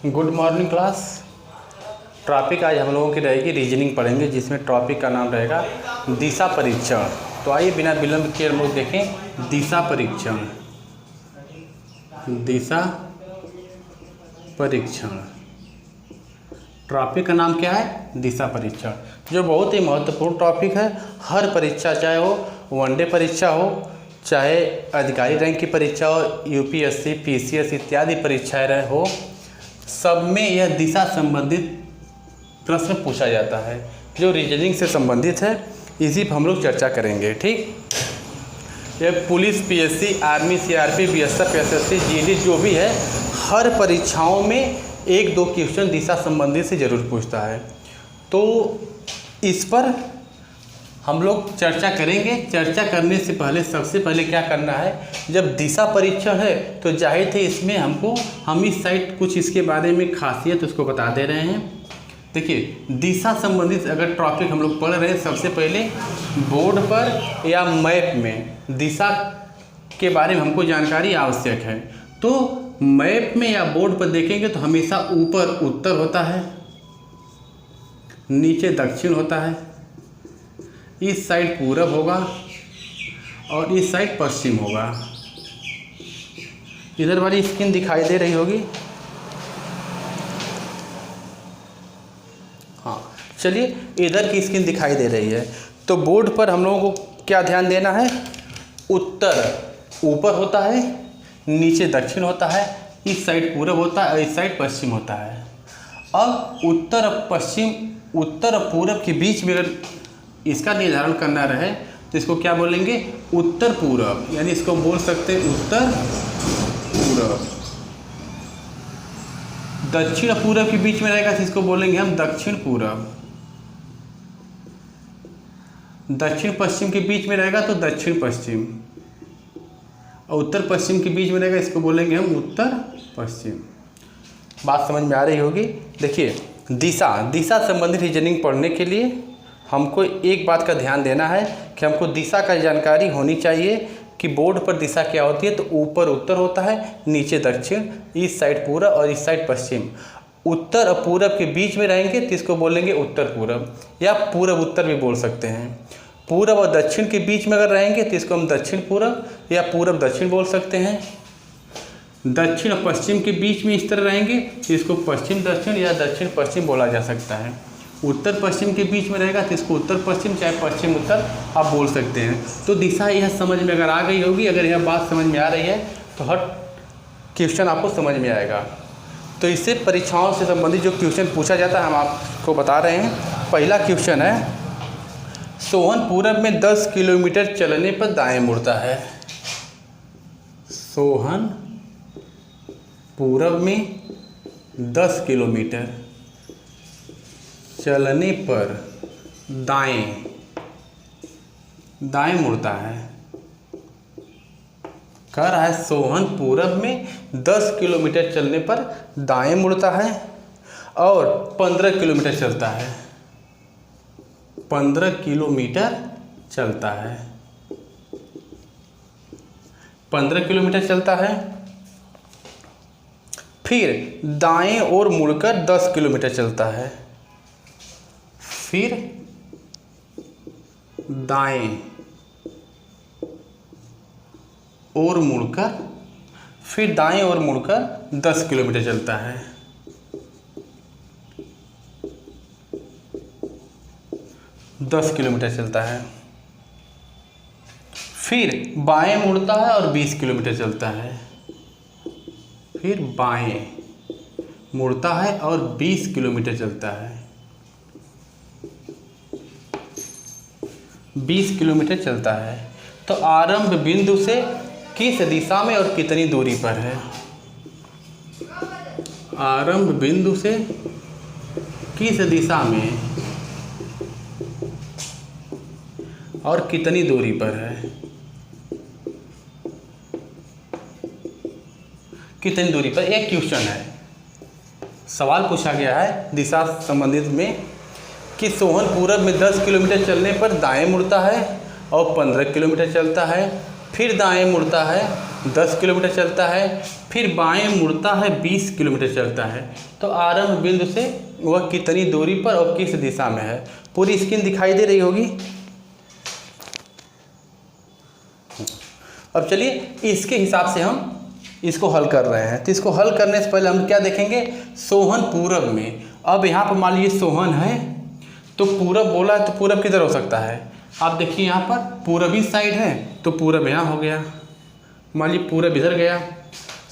Good morning class. Topic आज हम लोगों की रहेगी रीजनिंग पढ़ेंगे, जिसमें टॉपिक का नाम रहेगा दिशा परीक्षण। तो आइए बिना विलंब किए हम लोग देखें दिशा परीक्षण। दिशा परीक्षण टॉपिक का नाम क्या है? दिशा परीक्षण, जो बहुत ही महत्वपूर्ण टॉपिक है। हर परीक्षा, चाहे वो वनडे परीक्षा हो, चाहे अधिकारी रैंक की परीक्षा हो, यूपीएससी, पीसीएस इत्यादि परीक्षाएं हो, सब में यह दिशा संबंधित प्रश्न पूछा जाता है, जो रीजनिंग से संबंधित है। इसी पर हम लोग चर्चा करेंगे। ठीक, यह police, PSC, army, CRP, BSF, SSC, GD जो भी है, हर परीक्षाओं में एक दो क्वेश्चन दिशा संबंधित से जरूर पूछता है। तो इस पर हम लोग चर्चा करेंगे। चर्चा करने से पहले सबसे पहले क्या करना है, जब दिशा परीक्षण है तो जाहिर थे इसमें हम इस साइड कुछ इसके बारे में खासियत उसको बता दे रहे हैं। देखिए, दिशा संबंधित अगर टॉपिक हम लोग पढ़ रहे हैं, सबसे पहले बोर्ड पर या मैप में दिशा के बारे में हमको जानकारी आवश्यक है। तो मैप में या बोर्ड पर देखेंगे तो हमेशा ऊपर उत्तर होता है, नीचे दक्षिण होता है, इस साइड पूरब होगा और इस साइड पश्चिम होगा। इधर वाली स्क्रीन दिखाई दे रही होगी। हाँ, चलिए, इधर की स्क्रीन दिखाई दे रही है। तो बोर्ड पर हम लोगों को क्या ध्यान देना है? उत्तर ऊपर होता है, नीचे दक्षिण होता है, इस साइड पूरब होता है और इस साइड पश्चिम होता है। अब उत्तर और पूरब के बीच में अगर इसका निर्धारण करना रहे तो इसको क्या बोलेंगे? उत्तर पूरब, यानी इसको बोल सकते हैं उत्तर पूरब। दक्षिण और पूरब के बीच में रहेगा तो इसको बोलेंगे हम दक्षिण पूरब। दक्षिण पश्चिम के बीच में रहेगा तो दक्षिण पश्चिम, और उत्तर पश्चिम के बीच में रहेगा, इसको बोलेंगे हम उत्तर पश्चिम। बात समझ में आ रही होगी। देखिए, दिशा संबंधित रीजनिंग पढ़ने के लिए हमको एक बात का ध्यान देना है कि हमको दिशा का जानकारी होनी चाहिए कि बोर्ड पर दिशा क्या होती है। तो ऊपर उत्तर होता है, नीचे दक्षिण, इस साइड पूरब और इस साइड पश्चिम। उत्तर और पूरब के बीच में रहेंगे तो इसको बोलेंगे उत्तर पूरब, या पूरब उत्तर भी बोल सकते हैं। पूरब और दक्षिण के बीच में अगर रहेंगे तो इसको हम दक्षिण पूरब या पूरब दक्षिण बोल सकते हैं। दक्षिण और पश्चिम के बीच में इस तरह रहेंगे तो इसको पश्चिम दक्षिण या दक्षिण पश्चिम बोला जा सकता है। उत्तर पश्चिम के बीच में रहेगा तो इसको उत्तर पश्चिम चाहे पश्चिम उत्तर आप बोल सकते हैं। तो दिशा यह समझ में अगर आ गई होगी, अगर यह बात समझ में आ रही है तो हर क्वेश्चन आपको समझ में आएगा। तो इससे परीक्षाओं से संबंधित जो क्वेश्चन पूछा जाता है हम आपको बता रहे हैं। पहला क्वेश्चन है, सोहन पूरब में 10 किलोमीटर चलने पर दाएं मुड़ता है। सोहन पूरब में 10 किलोमीटर चलने पर दाएं मुड़ता है। कह रहा है सोहन पूरब में 10 किलोमीटर चलने पर दाएं मुड़ता है और 15 किलोमीटर चलता है। 15 किलोमीटर चलता है। 15 किलोमीटर चलता है, फिर दाएं ओर मुड़कर 10 किलोमीटर चलता है। फिर दाएं ओर मुड़कर 10 किलोमीटर चलता है। फिर बाएं मुड़ता है और 20 किलोमीटर चलता है। फिर बाएं मुड़ता है और 20 किलोमीटर चलता है। 20 किलोमीटर चलता है। तो आरंभ बिंदु से किस दिशा में और कितनी दूरी पर है? आरंभ बिंदु से किस दिशा में और कितनी दूरी पर है? कितनी दूरी पर? एक क्वेश्चन है, सवाल पूछा गया है दिशा संबंधित में कि सोहन पूरब में 10 किलोमीटर चलने पर दाएं मुड़ता है और 15 किलोमीटर चलता है, फिर दाएं मुड़ता है 10 किलोमीटर चलता है, फिर बाएं मुड़ता है 20 किलोमीटर चलता है। तो आरंभ बिंदु से वह कितनी दूरी पर और किस दिशा में है। पूरी स्क्रीन दिखाई दे रही होगी। अब चलिए इसके हिसाब से हम इसको हल कर रहे हैं। तो इसको हल करने से पहले हम क्या देखेंगे, सोहन पूरब में। अब यहाँ पर मान लीजिए सोहन है तो पूरब बोला है, तो पूरब किधर हो सकता है। आप देखिए यहाँ पर पूरबी साइड है तो पूरब यहाँ हो गया। मान लीजिए पूरब इधर गया।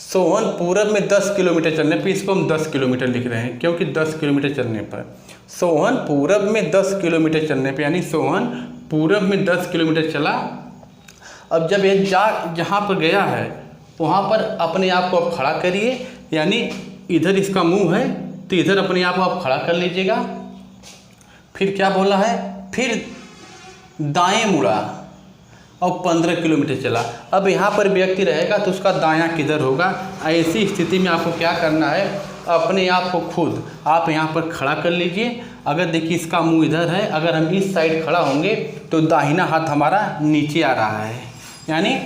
सोहन पूरब में 10 किलोमीटर चलने पर इसको हम 10 किलोमीटर लिख रहे हैं, क्योंकि 10 किलोमीटर चलने पर सोहन पूरब में 10 किलोमीटर चलने पर, यानी सोहन पूरब में 10 किलोमीटर चला। अब जब ये जहाँ पर गया है वहाँ पर अपने आप को आप खड़ा करिए, यानी इधर इसका मुंह है तो इधर अपने आप को आप खड़ा कर लीजिएगा। फिर क्या बोला है, फिर दाएं मुड़ा और 15 किलोमीटर चला। अब यहाँ पर व्यक्ति रहेगा तो उसका दायां किधर होगा। ऐसी स्थिति में आपको क्या करना है, अपने आप को खुद आप यहाँ पर खड़ा कर लीजिए। अगर देखिए इसका मुंह इधर है, अगर हम इस साइड खड़ा होंगे तो दाहिना हाथ हमारा नीचे आ रहा है, यानी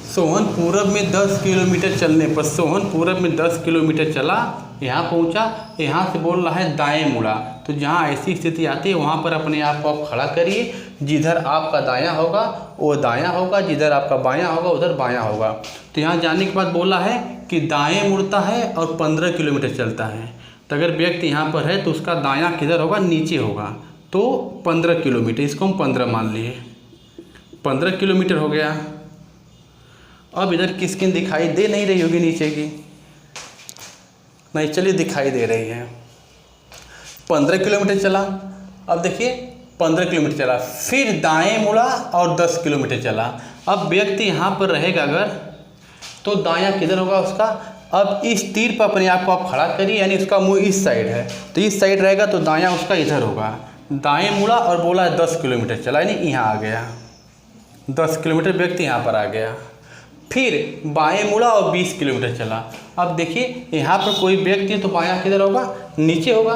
सोहन पूरब में 10 किलोमीटर चलने पर, सोहन पूरब में 10 किलोमीटर चला, यहाँ पहुँचा, यहाँ से बोल रहा है दाएं मुड़ा। तो जहाँ ऐसी स्थिति आती है वहाँ पर अपने आप को आप खड़ा करिए। जिधर आपका दायां होगा वो दायां होगा, जिधर आपका बायां होगा उधर बायां होगा। तो यहाँ जाने के बाद बोला है कि दाएं मुड़ता है और 15 किलोमीटर चलता है। तो अगर व्यक्ति यहाँ पर है तो उसका दायां किधर होगा, नीचे होगा। तो 15 किलोमीटर, इसको हम 15 मान लिए, 15 किलोमीटर हो गया। अब इधर की स्क्रीन दिखाई दे नहीं रही होगी नीचे की, नहीं चलिए दिखाई दे रही है। 15 किलोमीटर चला। अब देखिए 15 किलोमीटर चला, फिर दाएं मुड़ा और 10 किलोमीटर चला। अब व्यक्ति यहाँ पर रहेगा अगर, तो दायां किधर होगा उसका। अब इस तीर पर अपने आप को आप खड़ा करिए, यानी उसका मुंह इस साइड है तो इस साइड रहेगा, तो दायां उसका इधर होगा। दाएं मुड़ा और बोला है 10 किलोमीटर चला, यानी यहाँ आ गया 10 किलोमीटर, व्यक्ति यहाँ पर आ गया। फिर बाएं मुड़ा और 20 किलोमीटर चला। अब देखिए यहाँ पर कोई व्यक्ति है तो बायां किधर होगा, नीचे होगा।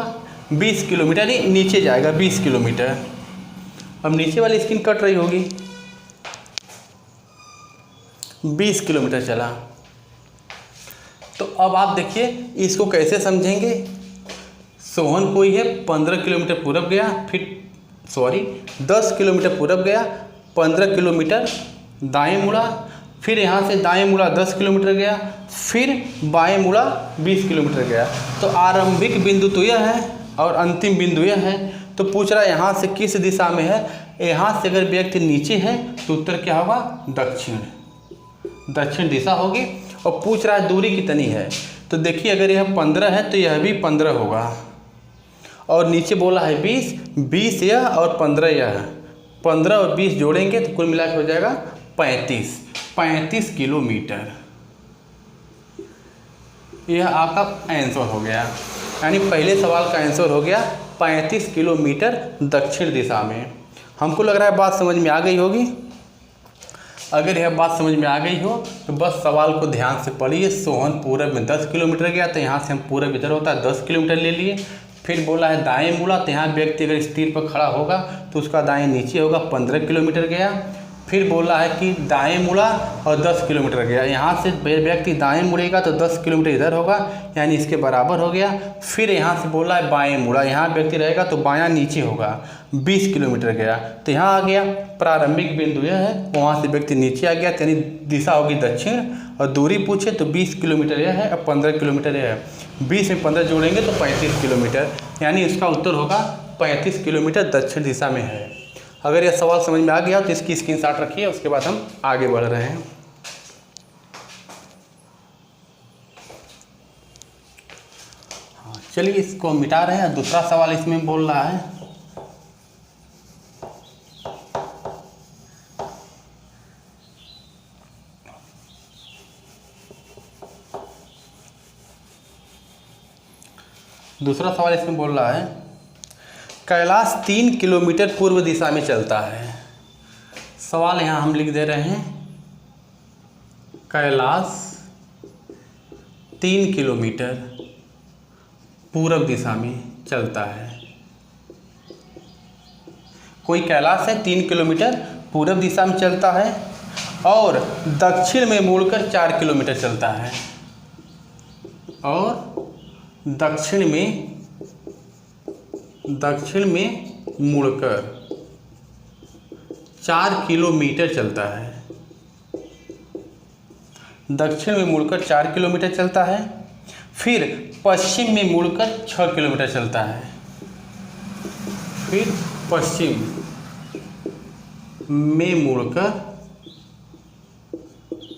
20 किलोमीटर ही नीचे जाएगा, 20 किलोमीटर। अब नीचे वाली स्क्रीन कट रही होगी। 20 किलोमीटर चला। तो अब आप देखिए इसको कैसे समझेंगे। सोहन कोई है, 15 किलोमीटर पूरब गया, फिर 10 किलोमीटर पूरब गया, 15 किलोमीटर दाएं मुड़ा, फिर यहाँ से दाएं मुड़ा 10 किलोमीटर गया, फिर बाएं मुड़ा 20 किलोमीटर गया। तो आरंभिक बिंदु तो यह है और अंतिम बिंदु यह है। तो पूछ रहा है यहाँ से किस दिशा में है। यहाँ से अगर व्यक्ति नीचे है तो उत्तर क्या होगा, दक्षिण दिशा होगी। और पूछ रहा है दूरी कितनी है। तो देखिए अगर यह 15 है तो यह भी 15 होगा, और नीचे बोला है 20 यह और 15 यह, 15 और 20 जोड़ेंगे तो कुल मिलाकर हो जाएगा 35 किलोमीटर। यह आपका आंसर हो गया, यानी पहले सवाल का आंसर हो गया 35 किलोमीटर दक्षिण दिशा में। हमको लग रहा है बात समझ में आ गई होगी। अगर यह बात समझ में आ गई हो तो बस सवाल को ध्यान से पढ़िए। सोहन पूरब में 10 किलोमीटर गया, तो यहाँ से हम पूरब इधर होता है 10 किलोमीटर ले लिए। फिर बोला है दाएं मुड़ा, तो यहाँ व्यक्ति अगर इस तीर पर खड़ा होगा तो उसका दाएं नीचे होगा, 15 किलोमीटर गया। फिर बोला है कि दाएं मुड़ा और 10 किलोमीटर गया, यहाँ से व्यक्ति दाएं मुड़ेगा तो 10 किलोमीटर इधर होगा, यानी इसके बराबर हो गया। फिर यहाँ से बोला है बाएं मुड़ा, यहाँ व्यक्ति रहेगा तो बायां नीचे होगा, 20 किलोमीटर गया, तो यहाँ आ गया। प्रारंभिक बिंदु यह है, वहाँ से व्यक्ति नीचे आ गया, यानी दिशा होगी दक्षिण। और दूरी पूछे तो 20 किलोमीटर यह है और 15 किलोमीटर यह है। 20 में 15 जोड़ेंगे तो 35 किलोमीटर, यानी इसका उत्तर होगा 35 किलोमीटर दक्षिण दिशा में है। अगर यह सवाल समझ में आ गया तो इसकी स्क्रीनशॉट रखिए, उसके बाद हम आगे बढ़ रहे हैं। हाँ चलिए इसको मिटा रहे हैं। दूसरा सवाल इसमें बोल रहा है, दूसरा सवाल इसमें बोल रहा है कैलाश 3 किलोमीटर पूर्व दिशा में चलता है। सवाल यहाँ हम लिख दे रहे हैं, कैलाश 3 किलोमीटर पूर्व दिशा में चलता है। कोई कैलाश है 3 किलोमीटर पूर्व दिशा में चलता है और दक्षिण में मुड़कर 4 किलोमीटर चलता है, और दक्षिण में मुड़कर 4 किलोमीटर चलता है, दक्षिण में मुड़कर 4 किलोमीटर चलता है। फिर पश्चिम में मुड़कर 6 किलोमीटर चलता है, फिर पश्चिम में मुड़कर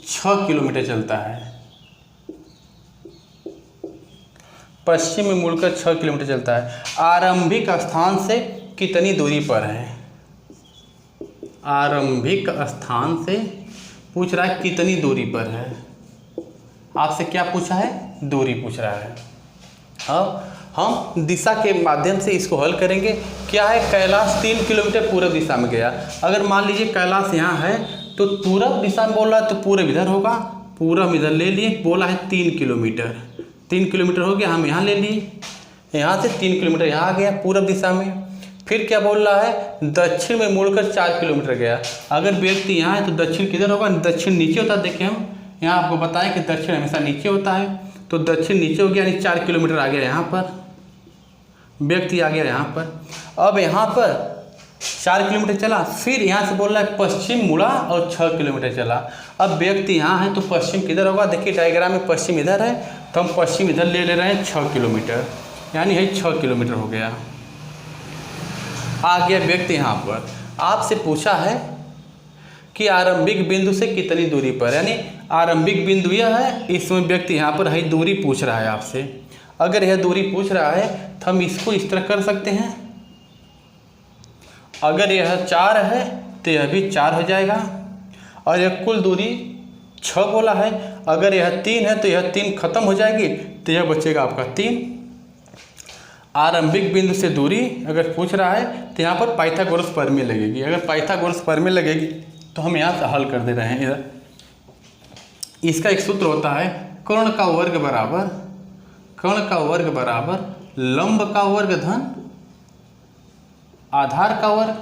6 किलोमीटर चलता है, पश्चिम में मुड़कर 6 किलोमीटर चलता है। आरंभिक स्थान से कितनी दूरी पर है? आरंभिक स्थान से पूछ रहा है कितनी दूरी पर है। आपसे क्या पूछा है? दूरी पूछ रहा है। अब हम दिशा के माध्यम से इसको हल करेंगे। क्या है? कैलाश 3 किलोमीटर पूर्व दिशा में गया। अगर मान लीजिए कैलाश यहाँ है तो पूर्व दिशा में बोल रहा है तो पूर्व इधर होगा, पूर्व इधर ले लिए। बोला है 3 किलोमीटर, 3 किलोमीटर हो गया, हम यहाँ ले लिए, यहाँ से 3 किलोमीटर यहाँ आ गया पूर्व दिशा में। फिर क्या बोल रहा है? दक्षिण में मुड़कर 4 किलोमीटर गया। अगर व्यक्ति यहाँ है तो दक्षिण किधर होगा? दक्षिण नीचे होता है। देखिए हम यहाँ आपको बताएं कि दक्षिण हमेशा नीचे होता है, तो दक्षिण नीचे हो गया, यानी 4 किलोमीटर आ गया यहाँ पर, व्यक्ति आ गया यहाँ पर। अब यहाँ पर 4 किलोमीटर चला, फिर यहाँ से बोल रहा है पश्चिम मुड़ा और 6 किलोमीटर चला। अब व्यक्ति यहाँ है तो पश्चिम किधर होगा? देखिए डायग्राम में पश्चिम इधर है, तो हम पश्चिम इधर ले रहे हैं 6 किलोमीटर, यानी है 6 किलोमीटर हो गया। आ गया व्यक्ति यहाँ पर। आपसे पूछा है कि आरंभिक बिंदु से कितनी दूरी पर, यानी आरंभिक बिंदु यह है, इसमें व्यक्ति यहाँ पर है, दूरी पूछ रहा है आपसे। अगर यह दूरी पूछ रहा है तो हम इसको इस तरह कर सकते हैं। अगर यह 4 है तो यह भी 4 हो जाएगा, और यह कुल दूरी 6 बोला है। अगर यह 3 है तो यह 3 खत्म हो जाएगी, तो यह बचेगा आपका 3। आरंभिक बिंदु से दूरी अगर पूछ रहा है तो यहाँ पर पाइथागोरस प्रमेय लगेगी। अगर पाइथागोरस प्रमेय लगेगी तो हम यहाँ से हल कर दे रहे हैं इधर। इसका एक सूत्र होता है कर्ण का वर्ग बराबर लंब का वर्ग धन आधार का वर्ग।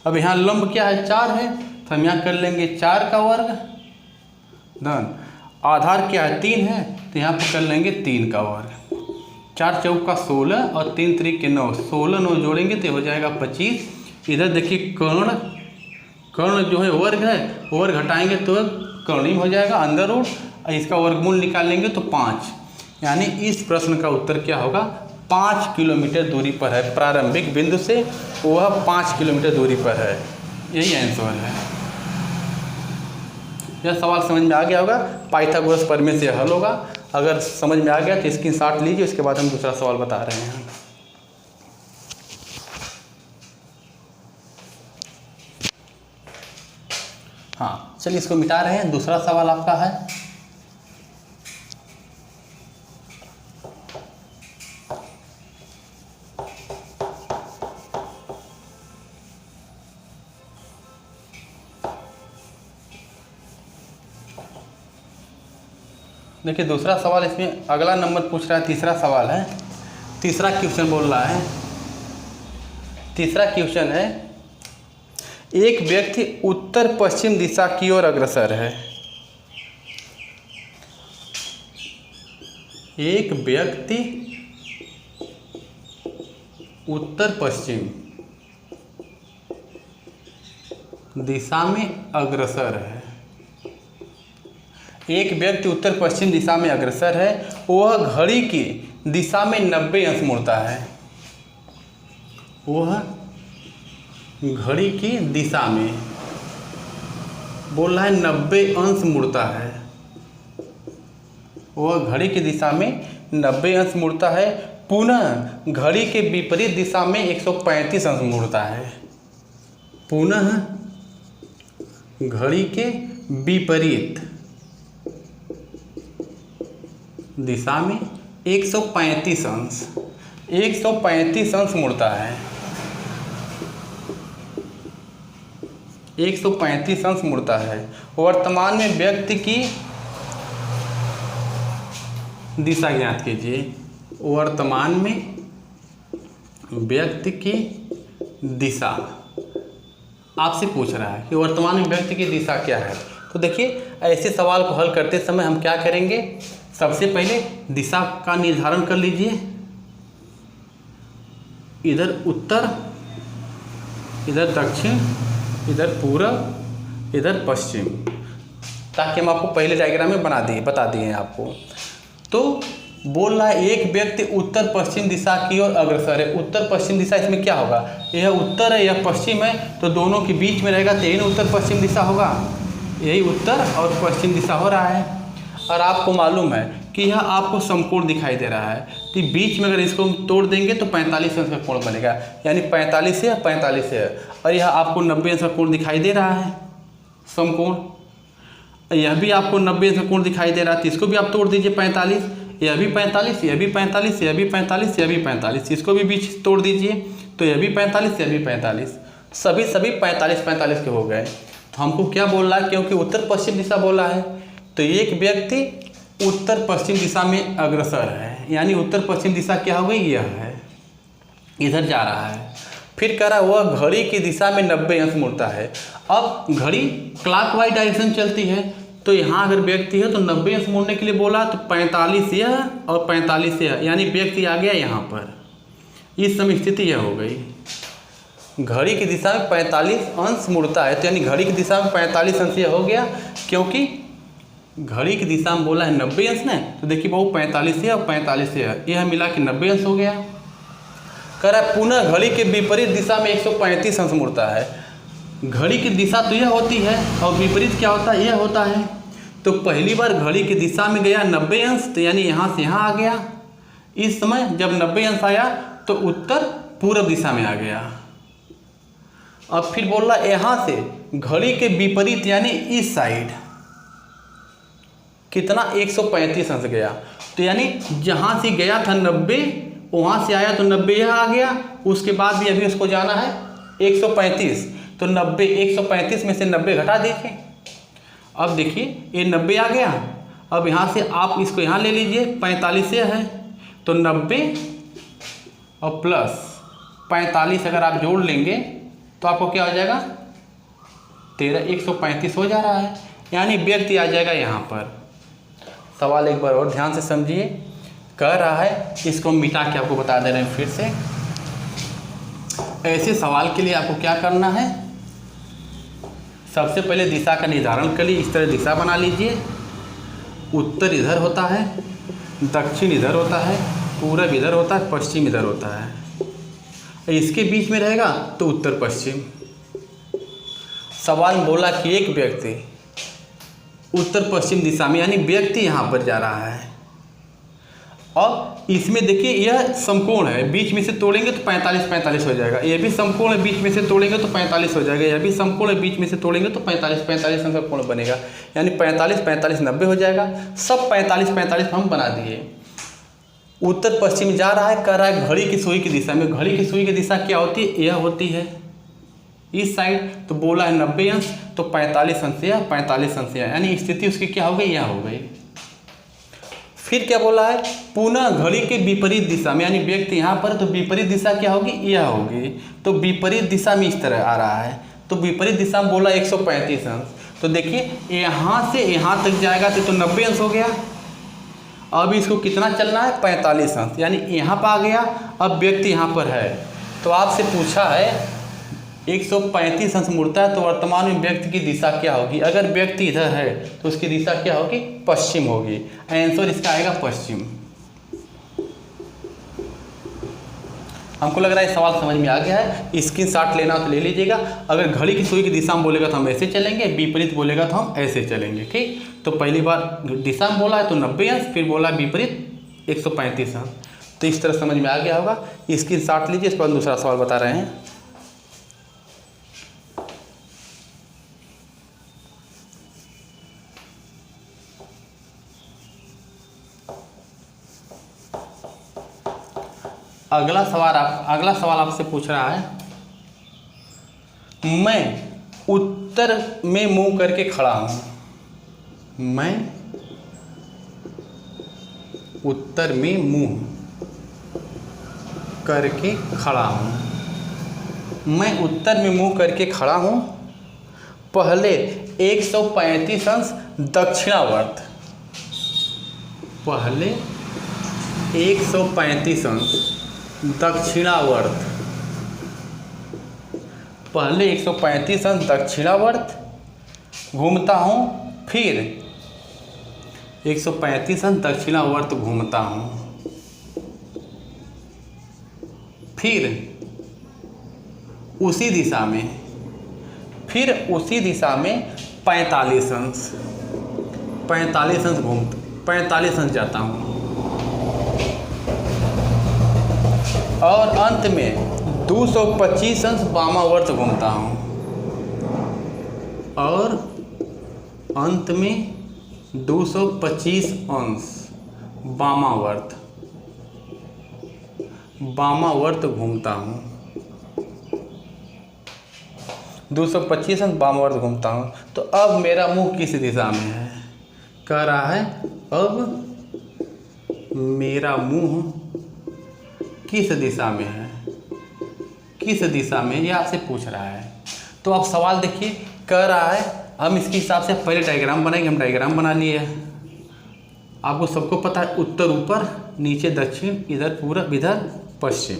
अब यहाँ लंब क्या है? 4 है, तो हम यहाँ कर लेंगे 4 का वर्ग धन आधार क्या है? 3 है, तो यहाँ पर कर लेंगे 3 का वर्ग। 4 चौका 16 और 3 त्रिक 9, 16 9 जोड़ेंगे तो हो जाएगा 25। इधर देखिए कर्ण जो है वर्ग है, वर्ग घटाएंगे तो कर्णी हो जाएगा, अंदर रूट, इसका वर्गमूल निकालेंगे तो 5। यानी इस प्रश्न का उत्तर क्या होगा? 5 किलोमीटर दूरी पर है प्रारंभिक बिंदु से, वह 5 किलोमीटर दूरी पर है। यही आंसर है। यह सवाल समझ में आ गया होगा। पाइथागोरस प्रमेय से हल होगा। अगर समझ में आ गया तो स्क्रीनशॉट लीजिए, उसके बाद हम दूसरा सवाल बता रहे हैं। हाँ चलिए इसको मिटा रहे हैं। दूसरा सवाल आपका है, देखिए दूसरा सवाल, इसमें अगला नंबर पूछ रहा है, तीसरा सवाल है। तीसरा क्वेश्चन बोल रहा है, तीसरा क्वेश्चन है, एक व्यक्ति उत्तर पश्चिम दिशा की ओर अग्रसर है। एक व्यक्ति उत्तर पश्चिम दिशा में अग्रसर है। एक व्यक्ति उत्तर पश्चिम दिशा में अग्रसर है, वह घड़ी की दिशा में 90 अंश मुड़ता है। वह घड़ी की दिशा में बोल रहा है 90 अंश मुड़ता है। वह घड़ी की दिशा में 90 अंश मुड़ता है, पुनः घड़ी के विपरीत दिशा में 135 अंश मुड़ता है। पुनः घड़ी के विपरीत दिशा में 135 अंश मुड़ता है। 135 अंश मुड़ता है। वर्तमान में व्यक्ति की दिशा ज्ञात कीजिए। वर्तमान में व्यक्ति की दिशा आपसे पूछ रहा है कि वर्तमान में व्यक्ति की दिशा क्या है। तो देखिए ऐसे सवाल को हल करते समय हम क्या करेंगे, सबसे पहले दिशा का निर्धारण कर लीजिए। इधर उत्तर, इधर दक्षिण, इधर पूरब, इधर पश्चिम, ताकि हम आपको पहले डायग्राम में बता दिए आपको। तो बोल रहा है एक व्यक्ति उत्तर पश्चिम दिशा की ओर अग्रसर है। उत्तर पश्चिम दिशा, इसमें क्या होगा, यह उत्तर है यह पश्चिम है, तो दोनों के बीच में रहेगा, तो यही उत्तर पश्चिम दिशा होगा। यही उत्तर और पश्चिम दिशा हो रहा है। और आपको मालूम है कि यह आपको समकोण दिखाई दे रहा है, कि बीच में अगर इसको तोड़ देंगे तो 45 अंश का कोण बनेगा, यानी 45 है 45 है। और यह आपको 90 अंश का कोण दिखाई दे रहा है समकोण। यह भी आपको 90 अंश का कोण दिखाई दे रहा है, तो इसको भी आप तोड़ दीजिए 45, यह भी 45, यह भी 45, यह भी 45, यह भी 45, इसको भी बीच तोड़ दीजिए, तो यह भी 45, यह भी 45, सभी 45 45 के हो गए। तो हमको क्या बोल रहा है, क्योंकि उत्तर पश्चिम दिशा बोला है, तो एक व्यक्ति उत्तर पश्चिम दिशा में अग्रसर है, यानी उत्तर पश्चिम दिशा क्या हो गई, यह है, इधर जा रहा है। फिर कह रहा है वह घड़ी की दिशा में 90 अंश मुड़ता है। अब घड़ी क्लॉकवाइज डायरेक्शन चलती है, तो यहाँ अगर व्यक्ति है तो 90 अंश मुड़ने के लिए बोला, तो 45 यह और 45 यह, यानी व्यक्ति आ गया यहाँ पर। इस समय स्थिति यह हो गई, घड़ी की दिशा में 45 अंश मुड़ता है, तो यानी घड़ी की दिशा में 45 अंश यह हो गया, क्योंकि घड़ी की दिशा में बोला है 90 अंश ने, तो देखिए बहु 45 है और 45 है, यह मिला के 90 अंश हो गया। कह रहा है पुनः घड़ी के विपरीत दिशा में 135 अंश मुड़ता है। घड़ी की दिशा तो यह होती है और विपरीत क्या होता है, यह होता है। तो पहली बार घड़ी की दिशा में गया 90 अंश, तो यानी यहाँ से यहाँ आ गया। इस समय जब 90 अंश आया तो उत्तर पूर्व दिशा में आ गया। अब फिर बोल रहा यहाँ से घड़ी के विपरीत यानी इस साइड कितना 135 अंश गया, तो यानी जहाँ से गया था 90, वहाँ से आया तो 90 यह आ गया, उसके बाद भी अभी उसको जाना है 135, तो 90 135 में से 90 घटा दीजिए। अब देखिए ये 90 आ गया, अब यहाँ से आप इसको यहाँ ले लीजिए, 45 है, तो 90 और प्लस 45 अगर आप जोड़ लेंगे तो आपको क्या हो जाएगा, 135 हो जा रहा है, यानी व्यक्ति आ जाएगा यहाँ पर। सवाल एक बार और ध्यान से समझिए, कह रहा है, इसको मिटा के आपको बता दे रहे हैं फिर से। ऐसे सवाल के लिए आपको क्या करना है, सबसे पहले दिशा का निर्धारण कर लीजिए। इस तरह दिशा बना लीजिए, उत्तर इधर होता है, दक्षिण इधर होता है, पूरब इधर होता है, पश्चिम इधर होता है। इसके बीच में रहेगा तो उत्तर पश्चिम। सवाल में बोला कि एक व्यक्ति उत्तर पश्चिम दिशा में, यानी व्यक्ति यहाँ पर जा रहा है, और इसमें देखिए यह समकोण है, बीच में से तोड़ेंगे तो 45 45 हो जाएगा। यह भी समकोण है, बीच में से तोड़ेंगे तो 45 हो जाएगा। यह भी समकोण है, बीच में से तोड़ेंगे तो 45 45 अंश का कोण बनेगा, यानी 45 45 90 हो जाएगा। सब 45 45 हम बना दिए। उत्तर पश्चिम जा रहा है, कह रहा है घड़ी की सुई की दिशा में। घड़ी की सुई की दिशा क्या होती है, यह होती है इस साइड, तो बोला है 90 अंश, तो 45 अंश या 45 अंश, यानी स्थिति उसकी क्या हो गई, यह हो गई। फिर क्या बोला है, पुनः घड़ी के विपरीत दिशा में, यानी व्यक्ति यहाँ पर, तो विपरीत दिशा क्या होगी, यह होगी। तो विपरीत दिशा में इस तरह आ रहा है, तो विपरीत दिशा में बोला 135 अंश। तो देखिए यहाँ से यहाँ तक जाएगा तो 90 अंश हो गया। अब इसको कितना चलना है, 45 अंश, यानी यहाँ पर आ गया। अब व्यक्ति यहाँ पर है, तो आपसे पूछा है 135 अंश मुड़ता है, तो वर्तमान में व्यक्ति की दिशा क्या होगी। अगर व्यक्ति इधर है तो उसकी दिशा क्या होगी, पश्चिम होगी। आंसर इसका आएगा पश्चिम। हमको लग रहा है सवाल समझ में आ गया है। स्क्रीनशॉट लेना तो ले लीजिएगा। अगर घड़ी की सुई की दिशा में बोलेगा तो हम ऐसे चलेंगे, विपरीत बोलेगा तो हम ऐसे चलेंगे, ठीक। तो पहली बार दिशा में बोला है तो 90 अंश, फिर बोला विपरीत 135 अंश, तो इस तरह समझ में आ गया होगा। स्क्रीनशॉट लीजिए। इस पर दूसरा सवाल बता रहे हैं। अगला सवाल आपसे पूछ रहा है, मैं उत्तर में मुंह करके खड़ा हूं। मैं उत्तर में मुंह करके खड़ा हूं। मैं उत्तर में मुंह करके खड़ा हूँ, पहले 135 अंश दक्षिणावर्त, पहले 135 अंश दक्षिणावर्त, पहले 135 अंश दक्षिणावर्त घूमता हूँ, फिर 135 अंश दक्षिणावर्त घूमता हूँ, फिर उसी दिशा में, फिर उसी दिशा में 45 अंश 45 अंश जाता हूँ, और अंत में 225 अंश वामावर्त घूमता हूँ, और अंत में 225 अंश वामावर्त घूमता हूँ, 225 अंश वामावर्त घूमता हूँ। तो अब मेरा मुंह किस दिशा में है? कह रहा है अब मेरा मुंह किस दिशा में है, किस दिशा में, ये आपसे पूछ रहा है। तो अब सवाल देखिए, कह रहा है हम इसके हिसाब से पहले डायग्राम बनाएंगे। हम डायग्राम बना लिए हैं, आपको सबको पता है उत्तर ऊपर, नीचे दक्षिण, इधर पूरब, इधर पश्चिम।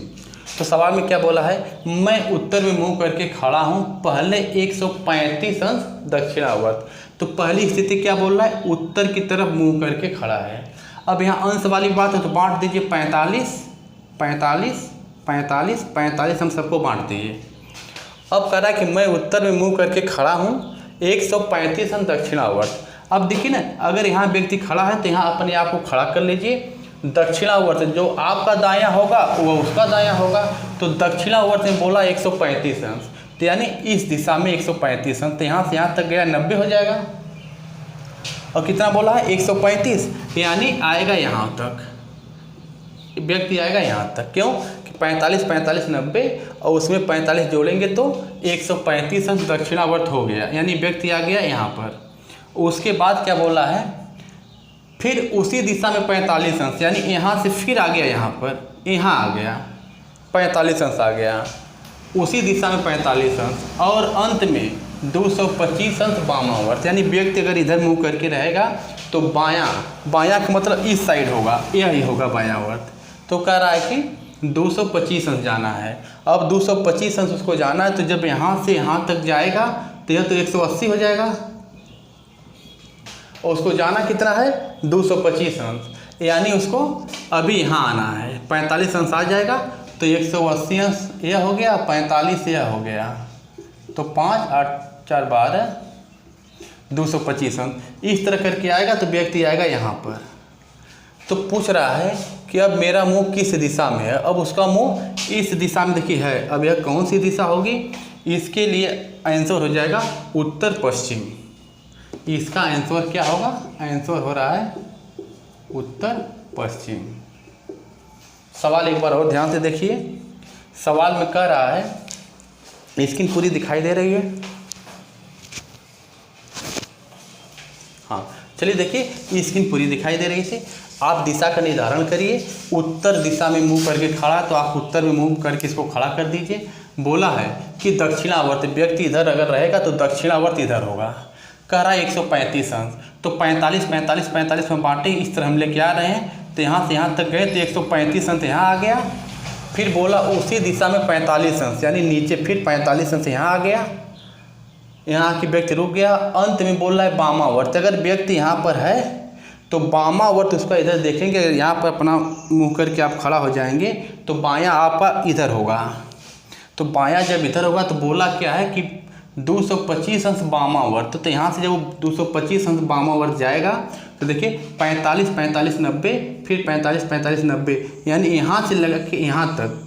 तो सवाल में क्या बोला है? मैं उत्तर में मुंह करके खड़ा हूं, पहले 135 अंश दक्षिणावर्त। तो पहली स्थिति क्या बोल रहा है? उत्तर की तरफ मुंह करके खड़ा है। अब यहाँ अंश वाली बात है तो बांट दीजिए 45 45 45 45, हम सबको बांट दीजिए। अब कह रहा है कि मैं उत्तर में मुंह करके खड़ा हूँ, 135 अंश दक्षिणावर्त। अब देखिए ना, अगर यहाँ व्यक्ति खड़ा है तो यहाँ अपने आप को खड़ा कर लीजिए। दक्षिणावर्त जो आपका दायां होगा वो उसका दायां होगा, तो दक्षिणावर्त में बोला 135 अंश, तो यानी इस दिशा में 135 अंश, तो यहाँ से यहाँ तक गया 90 हो जाएगा। और कितना बोला है? 135, यानी आएगा यहाँ तक, व्यक्ति आएगा यहाँ तक। क्यों कि 45 45 90, और उसमें 45 जोड़ेंगे तो 135 अंश दक्षिणावर्त हो गया, यानी व्यक्ति आ गया यहाँ पर। उसके बाद क्या बोला है? फिर उसी दिशा में 45 अंश, यानी यहाँ से फिर आ गया यहाँ पर, यहाँ आ गया 45 अंश आ गया, उसी दिशा में 45 अंश, और अंत में 225 अंश वामावर्त। यानी व्यक्ति अगर इधर मुंह करके रहेगा तो बायां, बायां का मतलब इस साइड होगा, यही होगा बायावर्त। तो कह रहा है कि 225 अंश जाना है। अब 225 अंश उसको जाना है, तो जब यहाँ से यहाँ तक जाएगा तो यह तो 180 हो जाएगा, और उसको जाना कितना है? 225 अंश, यानी उसको अभी यहाँ आना है। 45 अंश आ जाएगा तो 180 अंश यह हो गया, 45 यह हो गया, तो 5 8 4 12 225 अंश। इस तरह करके आएगा तो व्यक्ति आएगा यहाँ पर। तो पूछ रहा है कि अब मेरा मुंह किस दिशा में है? अब उसका मुंह इस दिशा में देखिए है। अब यह कौन सी दिशा होगी? इसके लिए आंसर हो जाएगा उत्तर पश्चिम। इसका आंसर क्या होगा? आंसर हो रहा है उत्तर पश्चिम। सवाल एक बार और ध्यान से देखिए। सवाल में कह रहा है, स्क्रीन पूरी दिखाई दे रही है? हाँ, चलिए देखिए, स्क्रीन पूरी दिखाई दे रही थी। आप दिशा का निर्धारण करिए। उत्तर दिशा में मुंह करके खड़ा, तो आप उत्तर में मुंह करके इसको खड़ा कर दीजिए। बोला है कि दक्षिणावर्त, व्यक्ति इधर अगर रहेगा तो दक्षिणावर्त इधर होगा। कह रहा है 135 अंश, तो 45 45 45 में बांटे, इस तरह हम लेके आ रहे हैं। तो यहाँ से यहाँ तक गए तो 135 अंश यहाँ आ गया। फिर बोला उसी दिशा में 45 अंश, यानी नीचे फिर 45 अंश यहाँ आ गया। यहाँ की व्यक्ति रुक गया। अंत में बोल रहा है वामावर्त। अगर व्यक्ति यहाँ पर है तो वामावर्त उसका इधर देखेंगे। अगर यहाँ पर अपना मुँह करके आप खड़ा हो जाएंगे तो बायां आपका इधर होगा। तो बायां जब इधर होगा तो बोला क्या है कि 225 अंश वामावर्त। तो यहाँ से जब 225 अंश वामावर्त जाएगा तो देखिए 45 45 90, फिर 45 45 90, यानी यहाँ से लगा के यहाँ तक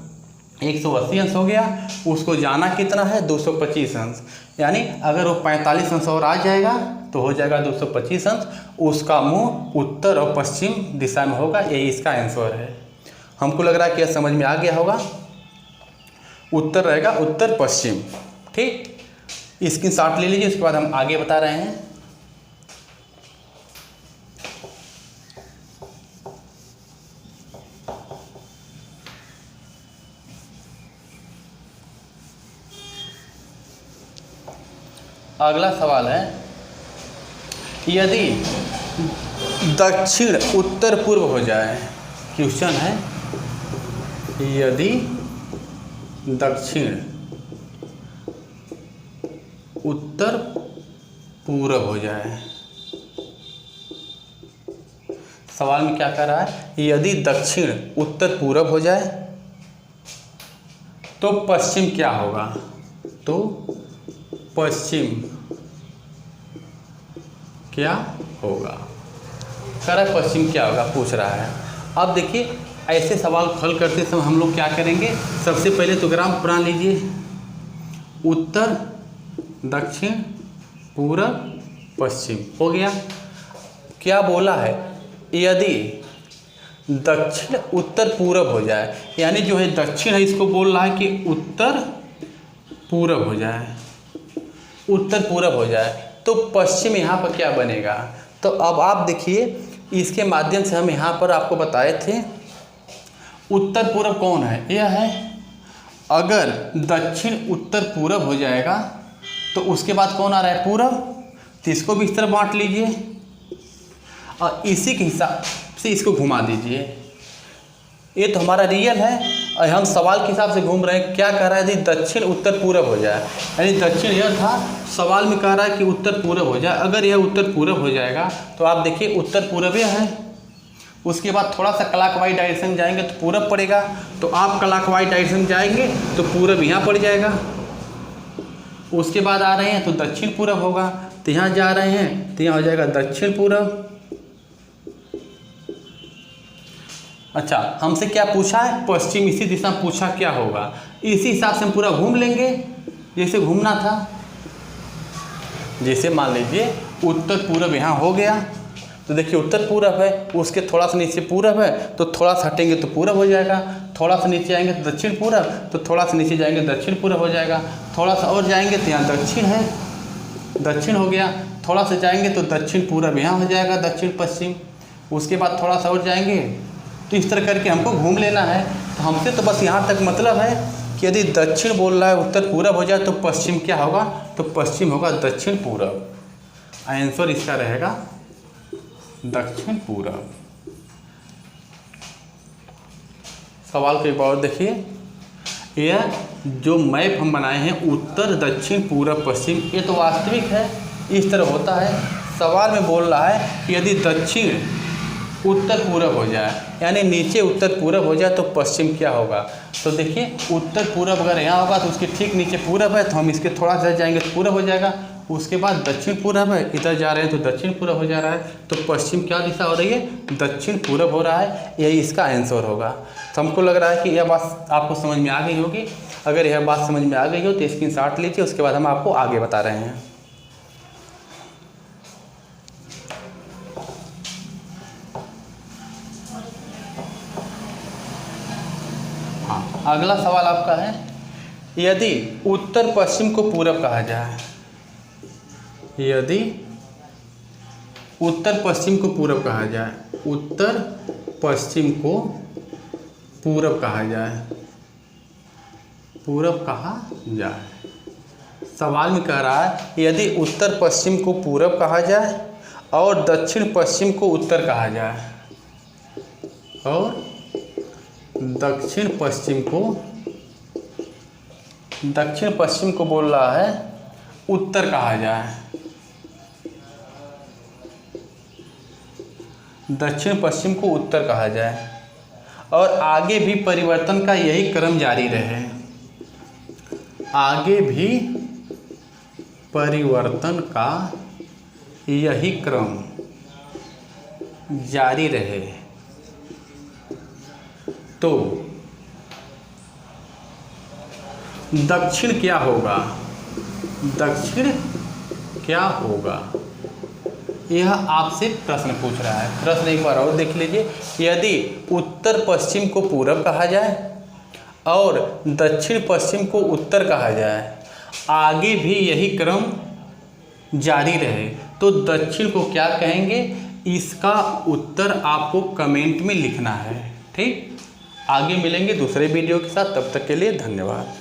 180 अंश हो गया। उसको जाना कितना है? 225 अंश, यानी अगर वो 45 अंश और आ जाएगा तो हो जाएगा 225 अंश। उसका मुंह उत्तर और पश्चिम दिशा में होगा। यही इसका आंसर है। हमको लग रहा है कि यह समझ में आ गया होगा। उत्तर रहेगा उत्तर पश्चिम। ठीक, स्क्रीन शॉट ले लीजिए। उसके बाद हम आगे बता रहे हैं। अगला सवाल है, यदि दक्षिण उत्तर पूर्व हो जाए। क्वेश्चन है, यदि दक्षिण उत्तर पूरब हो जाए। सवाल में क्या कह रहा है, यदि दक्षिण उत्तर पूरब हो जाए तो पश्चिम क्या होगा। तो पश्चिम क्या होगा, कह रहा है पश्चिम क्या होगा पूछ रहा है। अब देखिए ऐसे सवाल हल करते समय हम लोग क्या करेंगे, सबसे पहले तो ग्राम बना लीजिए, उत्तर दक्षिण पूरब पश्चिम हो गया। क्या बोला है, यदि दक्षिण उत्तर पूरब हो जाए, यानी जो है दक्षिण है इसको बोल रहा है कि उत्तर पूरब हो जाए, उत्तर पूरब हो जाए तो पश्चिम यहाँ पर क्या बनेगा। तो अब आप देखिए इसके माध्यम से हम यहाँ पर आपको बताए थे उत्तर पूरब कौन है, यह है। अगर दक्षिण उत्तर पूरब हो जाएगा तो उसके बाद कौन आ रहा है, पूरब, तो इसको भी इस तरह बांट लीजिए और इसी के हिसाब से इसको घुमा दीजिए। ये तो हमारा रियल है और हम सवाल के हिसाब से घूम रहे हैं। क्या कह रहा है, यदि दक्षिण उत्तर पूरब हो जाए, यानी दक्षिण यह था, सवाल में कह रहा है कि उत्तर पूरब हो जाए। अगर यह उत्तर पूरब हो जाएगा तो आप देखिए उत्तर पूरब यह है, उसके बाद थोड़ा सा क्लॉकवाइज डायरेक्शन जाएंगे तो पूरब पड़ेगा, तो आप क्लॉकवाइज डायरेक्शन जाएंगे तो पूरब यहाँ पड़ जाएगा। उसके बाद आ रहे हैं तो दक्षिण पूरब होगा, तो यहाँ जा रहे हैं तो यहाँ हो जाएगा दक्षिण पूरब। अच्छा, हमसे क्या पूछा है, पश्चिम, इसी दिशा में पूछा क्या होगा, इसी हिसाब से हम पूरा घूम लेंगे जैसे घूमना था। जैसे मान लीजिए उत्तर पूरब यहाँ हो गया, तो देखिए उत्तर पूरब है, उसके थोड़ा सा नीचे पूरब है, तो थोड़ा सा हटेंगे तो पूरब हो जाएगा, थोड़ा सा नीचे आएंगे तो दक्षिण पूरब, तो थोड़ा सा नीचे जाएंगे दक्षिण पूरब हो जाएगा, थोड़ा सा और जाएंगे तो यहाँ दक्षिण है, दक्षिण हो गया, थोड़ा सा जाएंगे तो दक्षिण पूरब यहाँ हो जाएगा, दक्षिण पश्चिम। उसके बाद थोड़ा सा और जाएंगे तो इस तरह करके हमको घूम लेना है। तो हमसे तो बस यहाँ तक मतलब है कि यदि दक्षिण बोल रहा है उत्तर पूरब हो जाए तो पश्चिम क्या होगा, तो पश्चिम होगा दक्षिण पूरब। आंसर इसका रहेगा दक्षिण पूरब। सवाल को एक बार देखिए, यह जो मैप हम बनाए हैं उत्तर दक्षिण पूरब पश्चिम, ये तो वास्तविक है, इस तरह होता है। सवाल में बोल रहा है कि यदि दक्षिण उत्तर पूरब हो जाए, यानी नीचे उत्तर पूरब हो जाए तो पश्चिम क्या होगा। तो देखिए उत्तर पूरब अगर यहाँ होगा तो उसके ठीक नीचे पूरब है, तो हम इसके थोड़ा सा जाएंगे तो पूरब हो जाएगा। उसके बाद दक्षिण पूरब है, इधर जा रहे हैं तो दक्षिण पूरब हो जा रहा है, तो पश्चिम क्या दिशा हो रही है, दक्षिण पूरब हो रहा है। यही इसका आंसर होगा। तो हमको लग रहा है कि यह बात आपको समझ में आ गई होगी। अगर यह बात समझ में आ गई हो तो स्क्रीनशॉट लीजिए, उसके बाद हम आपको आगे बता रहे हैं। अगला सवाल आपका है, यदि उत्तर पश्चिम को पूरब कहा जाए, यदि उत्तर पश्चिम को पूरब कहा जाए, उत्तर पश्चिम को पूरब कहा जाए, पूरब कहा जाए। सवाल में कह रहा है यदि उत्तर पश्चिम को पूरब कहा जाए और दक्षिण पश्चिम को उत्तर कहा जाए, और दक्षिण पश्चिम को बोल रहा है उत्तर कहा जाए, दक्षिण पश्चिम को उत्तर कहा जाए, और आगे भी परिवर्तन का यही क्रम जारी रहे, आगे भी परिवर्तन का यही क्रम जारी रहे, तो दक्षिण क्या होगा, दक्षिण क्या होगा, यह आपसे प्रश्न पूछ रहा है। प्रश्न एक बार और देख लीजिए, यदि उत्तर पश्चिम को पूरब कहा जाए और दक्षिण पश्चिम को उत्तर कहा जाए, आगे भी यही क्रम जारी रहे, तो दक्षिण को क्या कहेंगे, इसका उत्तर आपको कमेंट में लिखना है। ठीक, आगे मिलेंगे दूसरे वीडियो के साथ, तब तक के लिए धन्यवाद।